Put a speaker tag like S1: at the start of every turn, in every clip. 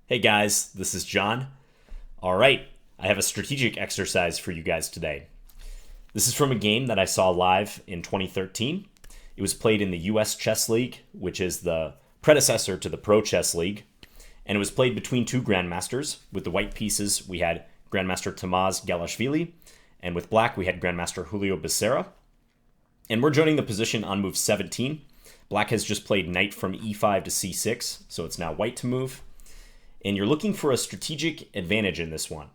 S1: Hey guys, this is John. All right, I have a strategic exercise for you guys today. This is from a game that I saw live in 2013. It was played in the US Chess League, which is the predecessor to the Pro Chess League, and it was played between two grandmasters. With the white pieces, we had Grandmaster Tamaz Gelashvili, and with black, we had Grandmaster Julio Becerra. And we're joining the position on move 17. Black has just played knight from e5 to c6, so it's now white to move. And you're looking for a strategic advantage in this one.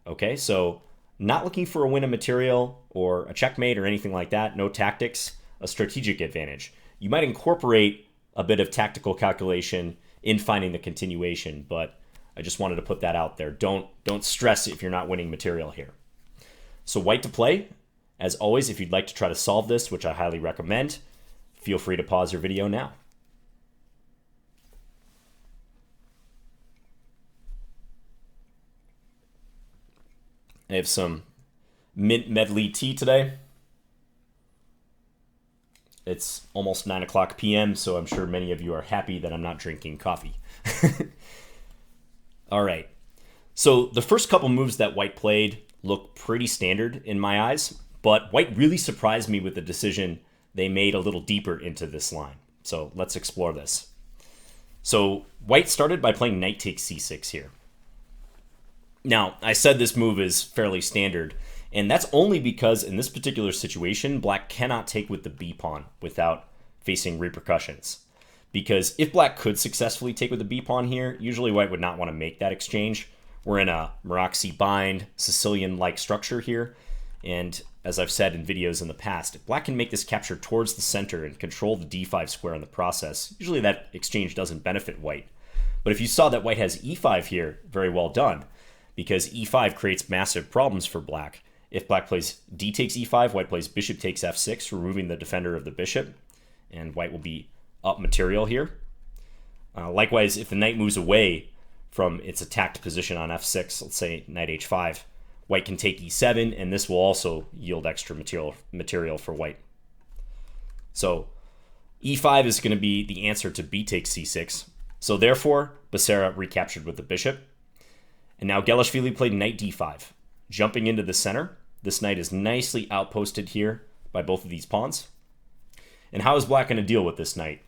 S1: Okay, so not looking for a win of material or a checkmate or anything like that. No tactics, a strategic advantage. You might incorporate a bit of tactical calculation in finding the continuation, but I just wanted to put that out there. Don't stress if you're not winning material here. So white to play. As always, if you'd like to try to solve this, which I highly recommend, feel free to pause your video now. I have some mint medley tea today. It's almost 9 o'clock p.m., so I'm sure many of you are happy that I'm not drinking coffee. All right. So the first couple moves that white played look pretty standard in my eyes, but white really surprised me with the decision they made a little deeper into this line. So let's explore this. So white started by playing knight takes c6 here. Now, I said this move is fairly standard, and that's only because in this particular situation, black cannot take with the b pawn without facing repercussions. Because if black could successfully take with the b pawn here, usually white would not want to make that exchange. We're in a Maroczy bind, Sicilian-like structure here, and as I've said in videos in the past, if black can make this capture towards the center and control the d5 square in the process, usually that exchange doesn't benefit white. But if you saw that white has e5 here, very well done, because e5 creates massive problems for black. If black plays d takes e5, white plays bishop takes f6, removing the defender of the bishop, and white will be up material here. Likewise, if the knight moves away from its attacked position on f6, let's say knight h5, white can take e7, and this will also yield extra material for white. So e5 is going to be the answer to b takes c6. So therefore, Becerra recaptured with the bishop. And now Gelashvili played knight d5. Jumping into the center, this knight is nicely outposted here by both of these pawns. And how is black going to deal with this knight?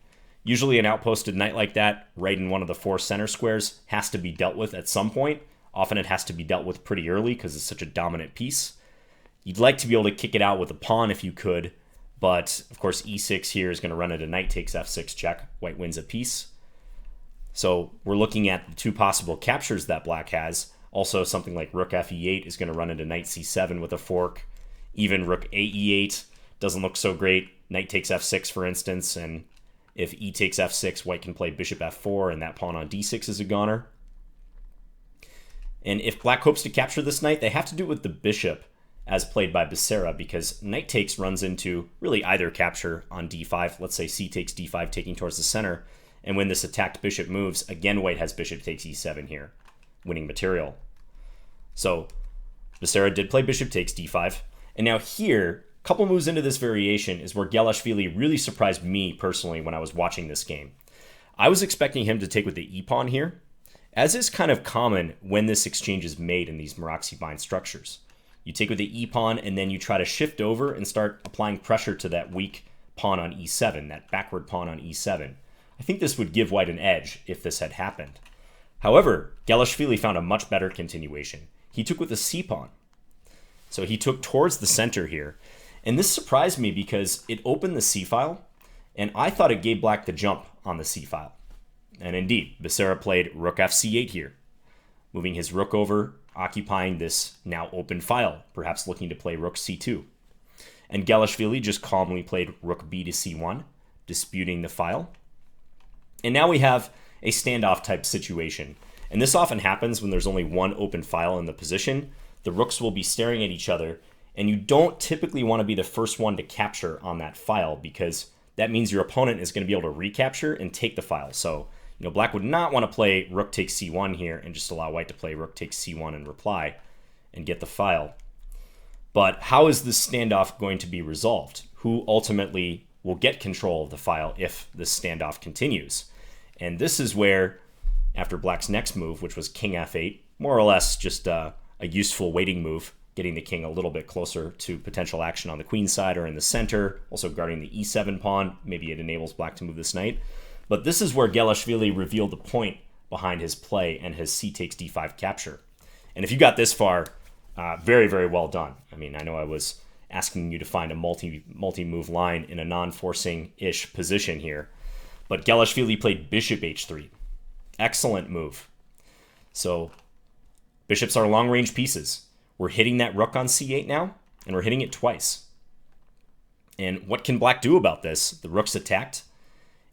S1: Usually an outposted knight like that, right in one of the four center squares, has to be dealt with at some point. Often it has to be dealt with pretty early because it's such a dominant piece. You'd like to be able to kick it out with a pawn if you could, but of course e6 here is going to run into knight takes f6 check. White wins a piece. So we're looking at the two possible captures that black has. Also, something like rook fe8 is going to run into knight c7 with a fork. Even rook ae8 doesn't look so great. Knight takes f6, for instance, and if e takes f6, white can play bishop f4, and that pawn on d6 is a goner. And if black hopes to capture this knight, they have to do it with the bishop, as played by Becerra, because knight takes runs into really either capture on d5. Let's say c takes d5, taking towards the center. And when this attacked bishop moves, again, white has bishop takes e7 here, winning material. So Becerra did play bishop takes d5. And now here, a couple moves into this variation is where Gelashvili really surprised me personally when I was watching this game. I was expecting him to take with the e-pawn here, as is kind of common when this exchange is made in these Maroczy bind structures. You take with the e-pawn, and then you try to shift over and start applying pressure to that weak pawn on e7, that backward pawn on e7. I think this would give white an edge if this had happened. However, Gelashvili found a much better continuation. He took with the c-pawn. So he took towards the center here. And this surprised me because it opened the c-file, and I thought it gave black the jump on the c-file. And indeed, Becerra played rook fc8 here, moving his rook over, occupying this now open file, perhaps looking to play rook c2. And Gelashvili just calmly played rook b to c1, disputing the file. And now we have a standoff type situation. And this often happens when there's only one open file in the position. The rooks will be staring at each other, and you don't typically want to be the first one to capture on that file because that means your opponent is going to be able to recapture and take the file. So, black would not want to play rook takes c1 here and just allow white to play rook takes c1 and reply and get the file. But how is this standoff going to be resolved? Who ultimately will get control of the file if this standoff continues? And this is where after black's next move, which was king f8, more or less just a useful waiting move, getting the king a little bit closer to potential action on the queen side or in the center, also guarding the e7 pawn. Maybe it enables black to move this knight. But this is where Gelashvili revealed the point behind his play and his c takes d5 capture. And if you got this far, very, very well done. I mean, I know I was asking you to find a multi-move line in a non-forcing-ish position here, but Gelashvili played bishop h3. Excellent move. So bishops are long-range pieces. We're hitting that rook on c8 now, and we're hitting it twice. And what can black do about this? The rook's attacked.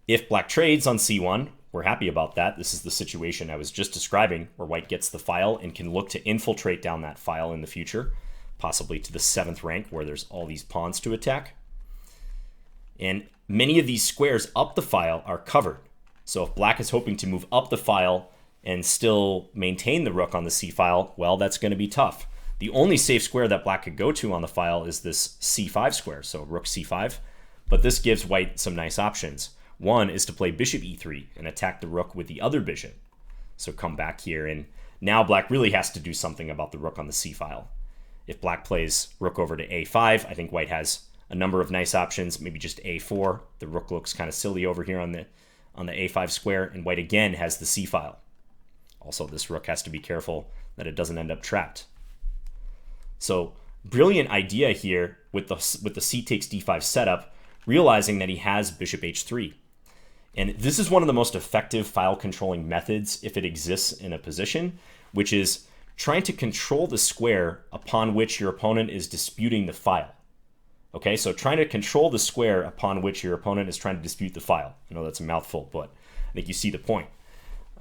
S1: If black trades on c1, we're happy about that. This is the situation I was just describing, where white gets the file and can look to infiltrate down that file in the future, possibly to the 7th rank where there's all these pawns to attack. And many of these squares up the file are covered. So if black is hoping to move up the file and still maintain the rook on the c file, well, that's going to be tough. The only safe square that black could go to on the file is this c5 square, so rook c5. But this gives white some nice options. One is to play bishop e3 and attack the rook with the other bishop. So come back here, and now black really has to do something about the rook on the c file. If black plays rook over to a5, I think white has a number of nice options, maybe just a4. The rook looks kind of silly over here on the a5 square, and white again has the c file. Also, this rook has to be careful that it doesn't end up trapped. So brilliant idea here with the c takes d5 setup, realizing that he has bishop h3. And this is one of the most effective file controlling methods if it exists in a position, which is trying to control the square upon which your opponent is disputing the file. Okay, so trying to control the square upon which your opponent is trying to dispute the file. I know that's a mouthful, but I think you see the point.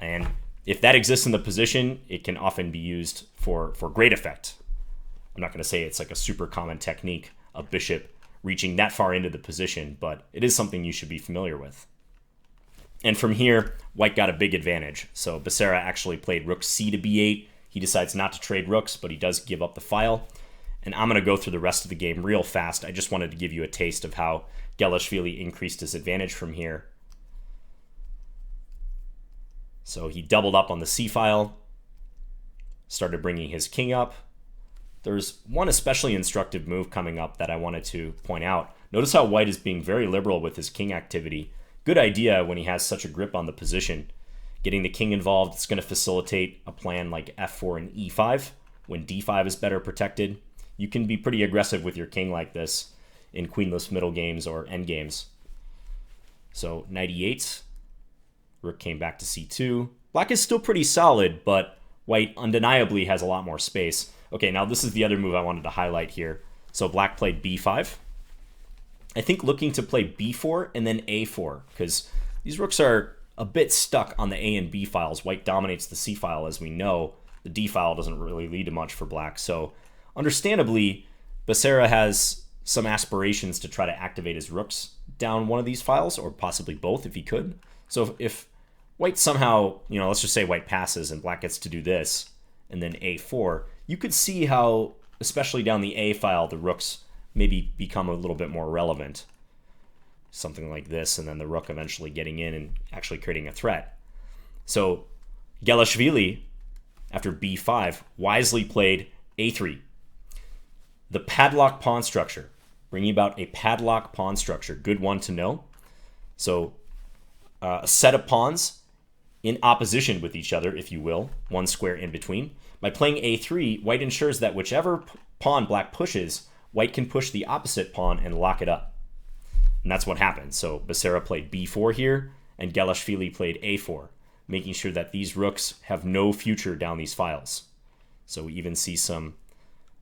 S1: And if that exists in the position, it can often be used for great effect. I'm not going to say it's like a super common technique of bishop reaching that far into the position, but it is something you should be familiar with. And from here, white got a big advantage. So Becerra actually played rook c to b8. He decides not to trade rooks, but he does give up the file. And I'm going to go through the rest of the game real fast. I just wanted to give you a taste of how Gelashvili increased his advantage from here. So he doubled up on the c file, started bringing his king up. There's one especially instructive move coming up that I wanted to point out. Notice how white is being very liberal with his king activity. Good idea when he has such a grip on the position. Getting the king involved, it's going to facilitate a plan like f4 and e5 when d5 is better protected. You can be pretty aggressive with your king like this in queenless middle games or endgames. So knight e8, rook came back to c2. Black is still pretty solid, but white undeniably has a lot more space. Okay, now this is the other move I wanted to highlight here. So black played b5. I think looking to play b4 and then a4, because these rooks are a bit stuck on the a and b files. White dominates the c file, as we know. The d file doesn't really lead to much for black. So understandably, Becerra has some aspirations to try to activate his rooks down one of these files, or possibly both if he could. So if white somehow, let's just say white passes and black gets to do this, and then a4, you could see how, especially down the a file, the rooks maybe become a little bit more relevant. Something like this, and then the rook eventually getting in and actually creating a threat. So Gelashvili, after b5, wisely played a3. The padlock pawn structure, bringing about a padlock pawn structure. Good one to know. So a set of pawns in opposition with each other, if you will, one square in between. By playing a3, white ensures that whichever pawn black pushes, white can push the opposite pawn and lock it up. And that's what happened. So Becerra played b4 here, and Gelashvili played a4, making sure that these rooks have no future down these files. So we even see some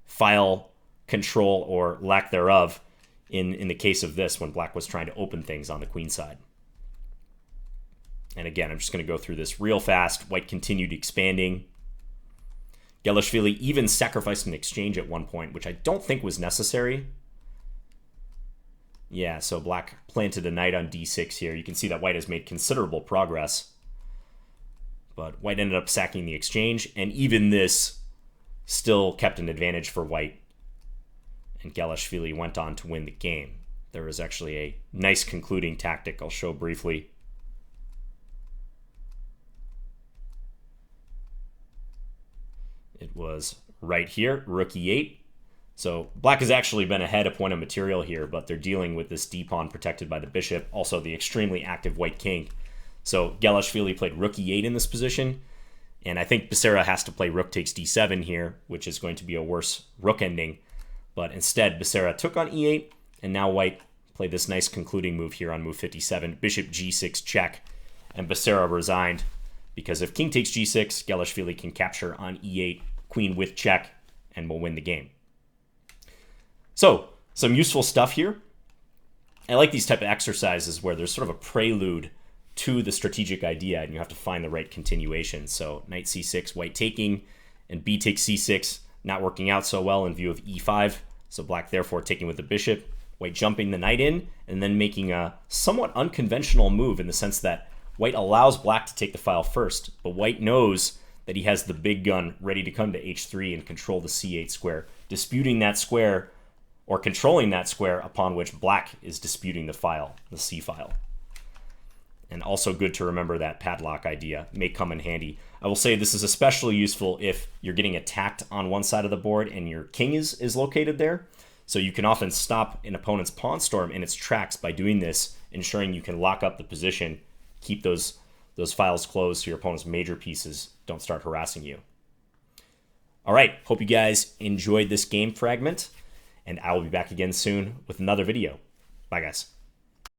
S1: file control or lack thereof in the case of this when black was trying to open things on the queen side. And again, I'm just going to go through this real fast. White continued expanding. Gelashvili even sacrificed an exchange at one point, which I don't think was necessary. Yeah, so black planted a knight on d6 here. You can see that white has made considerable progress. But white ended up sacking the exchange, and even this still kept an advantage for white. And Gelashvili went on to win the game. There was actually a nice concluding tactic I'll show briefly. It was right here, Rook E8. So black has actually been ahead a point of material here, but they're dealing with this d-pawn protected by the bishop, also the extremely active white king. So Gelashvili played Rook E8 in this position, and I think Becerra has to play Rook takes D7 here, which is going to be a worse rook ending. But instead, Becerra took on E8, and now white played this nice concluding move here on move 57, Bishop G6 check, and Becerra resigned, because if king takes G6, Gelashvili can capture on E8, queen with check, and will win the game. So, some useful stuff here. I like these type of exercises where there's sort of a prelude to the strategic idea, and you have to find the right continuation. So, knight c6, white taking, and b takes c6, not working out so well in view of e5. So black therefore taking with the bishop, white jumping the knight in, and then making a somewhat unconventional move in the sense that white allows black to take the file first, but white knows that he has the big gun ready to come to h3 and control the c8 square, disputing that square or controlling that square upon which black is disputing the file, the c file. And also good to remember that padlock idea may come in handy. I will say this is especially useful if you're getting attacked on one side of the board and your king is located there. So you can often stop an opponent's pawn storm in its tracks by doing this, ensuring you can lock up the position, keep those files closed so your opponent's major pieces don't start harassing you. All right, hope you guys enjoyed this game fragment, and I will be back again soon with another video. Bye, guys.